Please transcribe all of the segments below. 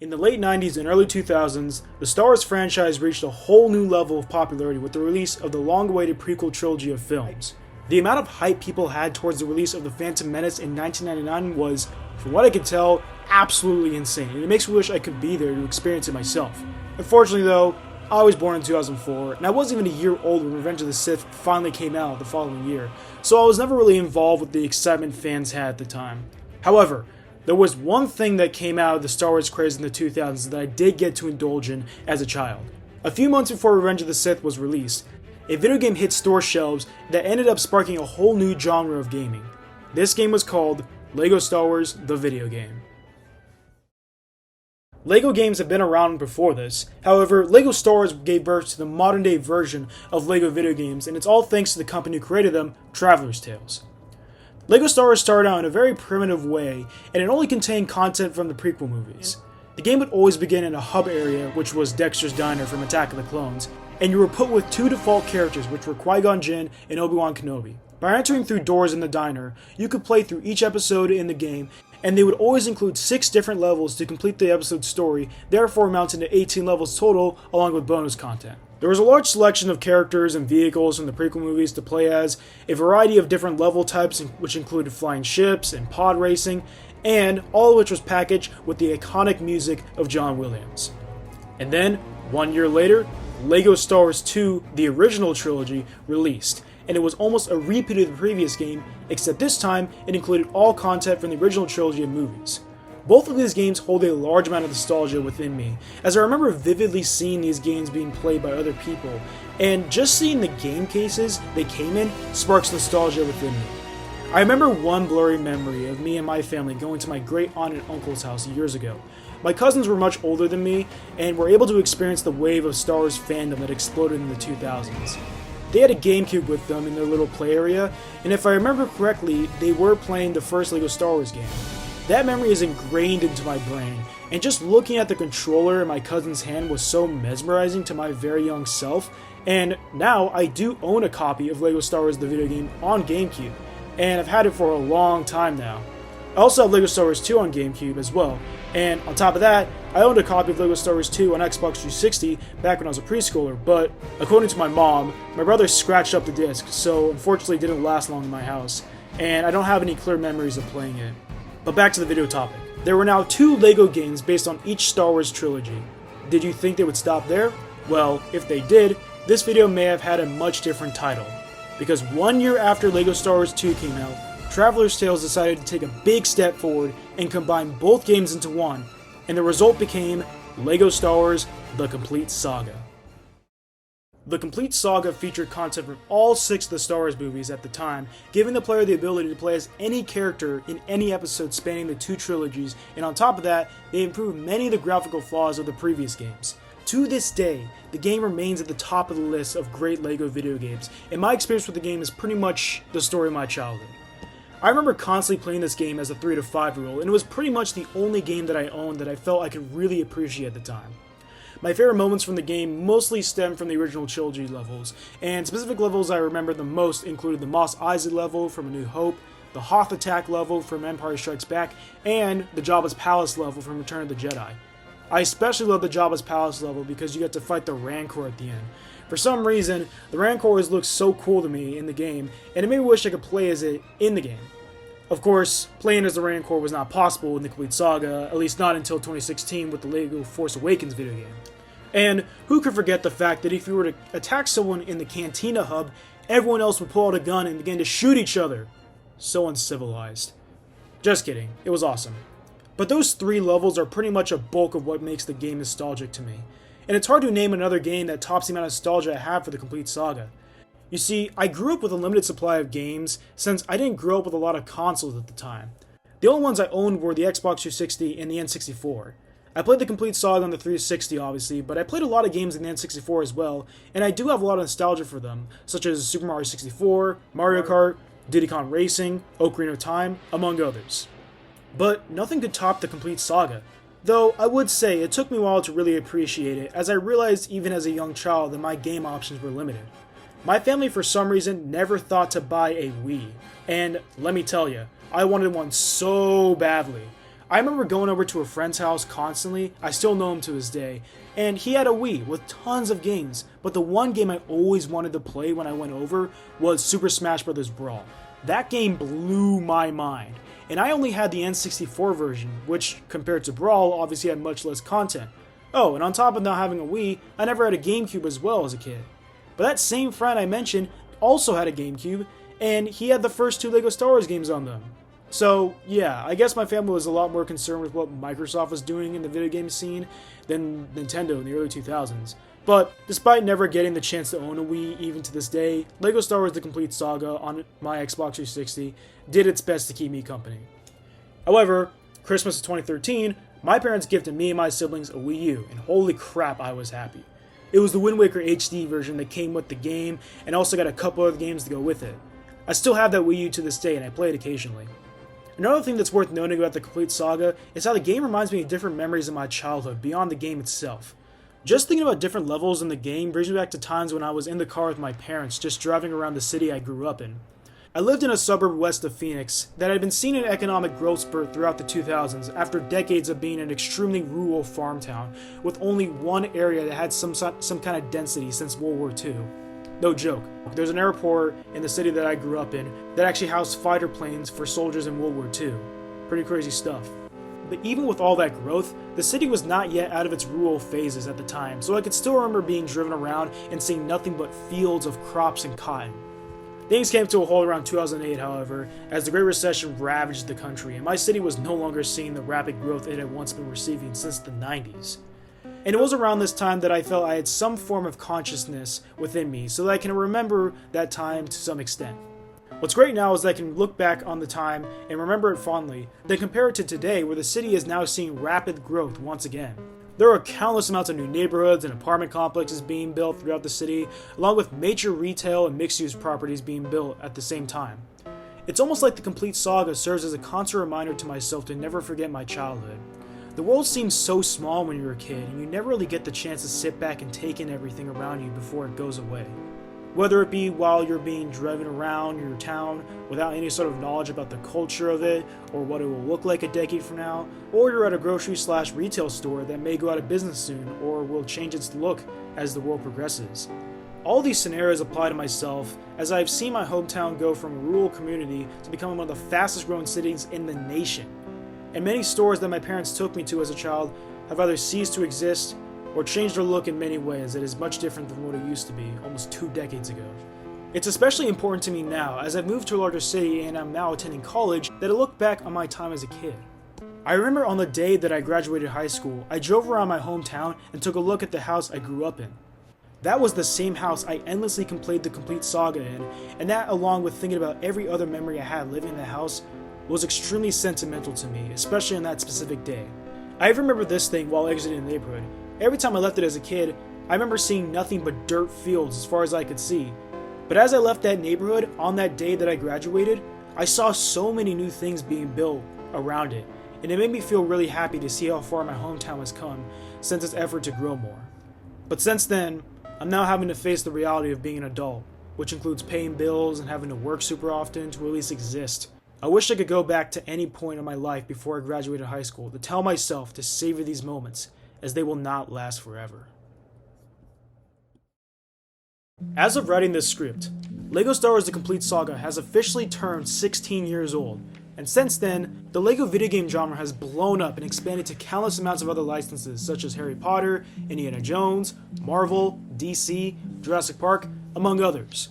In the late 90s and early 2000s, the Star Wars franchise reached a whole new level of popularity with the release of the long-awaited prequel trilogy of films. The amount of hype people had towards the release of The Phantom Menace in 1999 was, from what I could tell, absolutely insane, and it makes me wish I could be there to experience it myself. Unfortunately though, I was born in 2004, and I wasn't even a year old when Revenge of the Sith finally came out the following year, so I was never really involved with the excitement fans had at the time. However, there was one thing that came out of the Star Wars craze in the 2000s that I did get to indulge in as a child. A few months before Revenge of the Sith was released, a video game hit store shelves that ended up sparking a whole new genre of gaming. This game was called LEGO Star Wars: The Video Game. LEGO games have been around before this, however, LEGO Star Wars gave birth to the modern day version of LEGO video games, and it's all thanks to the company who created them, Traveller's Tales. LEGO Star Wars started out in a very primitive way, and it only contained content from the prequel movies. The game would always begin in a hub area, which was Dexter's Diner from Attack of the Clones, and you were put with two default characters, which were Qui-Gon Jinn and Obi-Wan Kenobi. By entering through doors in the diner, you could play through each episode in the game, and they would always include 6 different levels to complete the episode's story, therefore amounting to 18 levels total, along with bonus content. There was a large selection of characters and vehicles from the prequel movies to play as, a variety of different level types which included flying ships and pod racing, and all of which was packaged with the iconic music of John Williams. And then, 1 year later, LEGO Star Wars 2, the original trilogy, released, and it was almost a repeat of the previous game, except this time it included all content from the original trilogy of movies. Both of these games hold a large amount of nostalgia within me, as I remember vividly seeing these games being played by other people, and just seeing the game cases they came in sparks nostalgia within me. I remember one blurry memory of me and my family going to my great aunt and uncle's house years ago. My cousins were much older than me, and were able to experience the wave of Star Wars fandom that exploded in the 2000s. They had a GameCube with them in their little play area, and if I remember correctly, they were playing the first LEGO Star Wars game. That memory is ingrained into my brain, and just looking at the controller in my cousin's hand was so mesmerizing to my very young self, and now I do own a copy of LEGO Star Wars: The Video Game on GameCube, and I've had it for a long time now. I also have LEGO Star Wars 2 on GameCube as well, and on top of that, I owned a copy of LEGO Star Wars 2 on Xbox 360 back when I was a preschooler, but according to my mom, my brother scratched up the disc, so unfortunately it didn't last long in my house, and I don't have any clear memories of playing it. But back to the video topic. There were now 2 LEGO games based on each Star Wars trilogy. Did you think they would stop there? Well, if they did, this video may have had a much different title. Because 1 year after LEGO Star Wars 2 came out, Traveller's Tales decided to take a big step forward and combine both games into one, and the result became LEGO Star Wars: The Complete Saga. The Complete Saga featured content from all 6 of the Star Wars movies at the time, giving the player the ability to play as any character in any episode spanning the 2 trilogies, and on top of that, they improved many of the graphical flaws of the previous games. To this day, the game remains at the top of the list of great LEGO video games, and my experience with the game is pretty much the story of my childhood. I remember constantly playing this game as a 3 to 5 year old, and it was pretty much the only game that I owned that I felt I could really appreciate at the time. My favorite moments from the game mostly stem from the original trilogy levels, and specific levels I remember the most included the Mos Eisley level from A New Hope, the Hoth Attack level from Empire Strikes Back, and the Jabba's Palace level from Return of the Jedi. I especially love the Jabba's Palace level because you get to fight the Rancor at the end. For some reason, the Rancor always looks so cool to me in the game, and it made me wish I could play as it in the game. Of course, playing as the Rancor was not possible in the Complete Saga, at least not until 2016 with the LEGO Force Awakens video game. And who could forget the fact that if you were to attack someone in the Cantina hub, everyone else would pull out a gun and begin to shoot each other. So uncivilized. Just kidding, it was awesome. But those 3 levels are pretty much a bulk of what makes the game nostalgic to me. And it's hard to name another game that tops the amount of nostalgia I have for the Complete Saga. You see, I grew up with a limited supply of games, since I didn't grow up with a lot of consoles at the time. The only ones I owned were the Xbox 360 and the N64. I played the Complete Saga on the 360 obviously, but I played a lot of games in the N64 as well, and I do have a lot of nostalgia for them, such as Super Mario 64, Mario Kart, Diddy Kong Racing, Ocarina of Time, among others. But nothing could top the Complete Saga. Though I would say it took me a while to really appreciate it, as I realized even as a young child that my game options were limited. My family for some reason never thought to buy a Wii, and let me tell you, I wanted one so badly. I remember going over to a friend's house constantly, I still know him to this day, and he had a Wii with tons of games, but the one game I always wanted to play when I went over was Super Smash Bros. Brawl. That game blew my mind, and I only had the N64 version, which, compared to Brawl, obviously had much less content. Oh, and on top of not having a Wii, I never had a GameCube as well as a kid. But that same friend I mentioned also had a GameCube, and he had the first 2 LEGO Star Wars games on them. So, yeah, I guess my family was a lot more concerned with what Microsoft was doing in the video game scene than Nintendo in the early 2000s. But, despite never getting the chance to own a Wii even to this day, LEGO Star Wars The Complete Saga on my Xbox 360 did its best to keep me company. However, Christmas of 2013, my parents gifted me and my siblings a Wii U, and holy crap, I was happy. It was the Wind Waker HD version that came with the game, and also got a couple other games to go with it. I still have that Wii U to this day, and I play it occasionally. Another thing that's worth noting about the Complete Saga is how the game reminds me of different memories of my childhood beyond the game itself. Just thinking about different levels in the game brings me back to times when I was in the car with my parents just driving around the city I grew up in. I lived in a suburb west of Phoenix that had been seeing an economic growth spurt throughout the 2000s after decades of being an extremely rural farm town with only one area that had some kind of density since World War II. No joke. There's an airport in the city that I grew up in that actually housed fighter planes for soldiers in World War II. Pretty crazy stuff. But even with all that growth, the city was not yet out of its rural phases at the time, so I could still remember being driven around and seeing nothing but fields of crops and cotton. Things came to a halt around 2008, however, as the Great Recession ravaged the country, and my city was no longer seeing the rapid growth it had once been receiving since the 90s. And it was around this time that I felt I had some form of consciousness within me, so that I can remember that time to some extent. What's great now is that I can look back on the time and remember it fondly, then compare it to today where the city is now seeing rapid growth once again. There are countless amounts of new neighborhoods and apartment complexes being built throughout the city, along with major retail and mixed-use properties being built at the same time. It's almost like the Complete Saga serves as a constant reminder to myself to never forget my childhood. The world seems so small when you're a kid, and you never really get the chance to sit back and take in everything around you before it goes away. Whether it be while you're being driven around your town without any sort of knowledge about the culture of it, or what it will look like a decade from now, or you're at a grocery/retail store that may go out of business soon, or will change its look as the world progresses. All these scenarios apply to myself, as I've seen my hometown go from a rural community to becoming one of the fastest growing cities in the nation. And many stores that my parents took me to as a child have either ceased to exist or changed their look in many ways that is much different than what it used to be almost 2 decades ago. It's especially important to me now, as I've moved to a larger city and I'm now attending college, that I look back on my time as a kid. I remember on the day that I graduated high school, I drove around my hometown and took a look at the house I grew up in. That was the same house I endlessly completed the Complete Saga in, and that, along with thinking about every other memory I had living in the house, was extremely sentimental to me, especially on that specific day. I remember this thing while exiting the neighborhood. Every time I left it as a kid, I remember seeing nothing but dirt fields as far as I could see. But as I left that neighborhood on that day that I graduated, I saw so many new things being built around it, and it made me feel really happy to see how far my hometown has come since its effort to grow more. But since then, I'm now having to face the reality of being an adult, which includes paying bills and having to work super often to at least exist. I wish I could go back to any point in my life before I graduated high school to tell myself to savor these moments, as they will not last forever. As of writing this script, LEGO Star Wars The Complete Saga has officially turned 16 years old, and since then, the LEGO video game genre has blown up and expanded to countless amounts of other licenses such as Harry Potter, Indiana Jones, Marvel, DC, Jurassic Park, among others.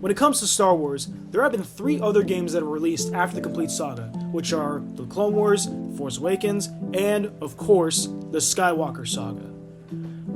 When it comes to Star Wars, there have been 3 other games that were released after the Complete Saga, which are The Clone Wars, Force Awakens, and, of course, the Skywalker Saga.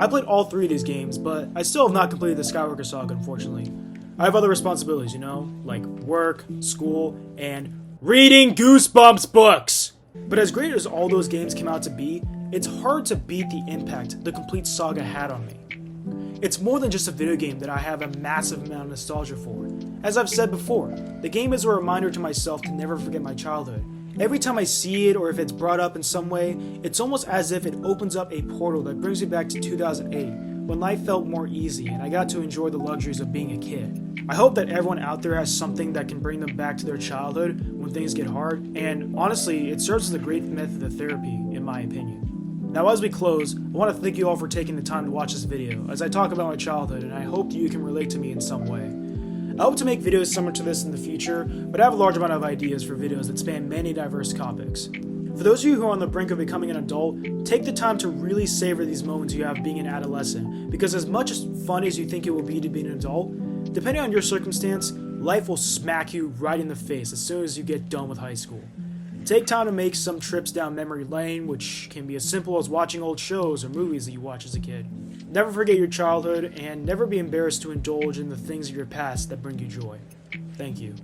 I played all 3 of these games, but I still have not completed the Skywalker Saga, unfortunately. I have other responsibilities, like work, school, and reading Goosebumps books! But as great as all those games came out to be, it's hard to beat the impact the Complete Saga had on me. It's more than just a video game that I have a massive amount of nostalgia for. As I've said before, the game is a reminder to myself to never forget my childhood. Every time I see it or if it's brought up in some way, it's almost as if it opens up a portal that brings me back to 2008, when life felt more easy and I got to enjoy the luxuries of being a kid. I hope that everyone out there has something that can bring them back to their childhood when things get hard, and honestly, it serves as a great method of therapy, in my opinion. Now, as we close, I want to thank you all for taking the time to watch this video as I talk about my childhood, and I hope that you can relate to me in some way. I hope to make videos similar to this in the future, but I have a large amount of ideas for videos that span many diverse topics. For those of you who are on the brink of becoming an adult, take the time to really savor these moments you have being an adolescent, because as much as fun as you think it will be to be an adult, depending on your circumstance, life will smack you right in the face as soon as you get done with high school. Take time to make some trips down memory lane, which can be as simple as watching old shows or movies that you watched as a kid. Never forget your childhood, and never be embarrassed to indulge in the things of your past that bring you joy. Thank you.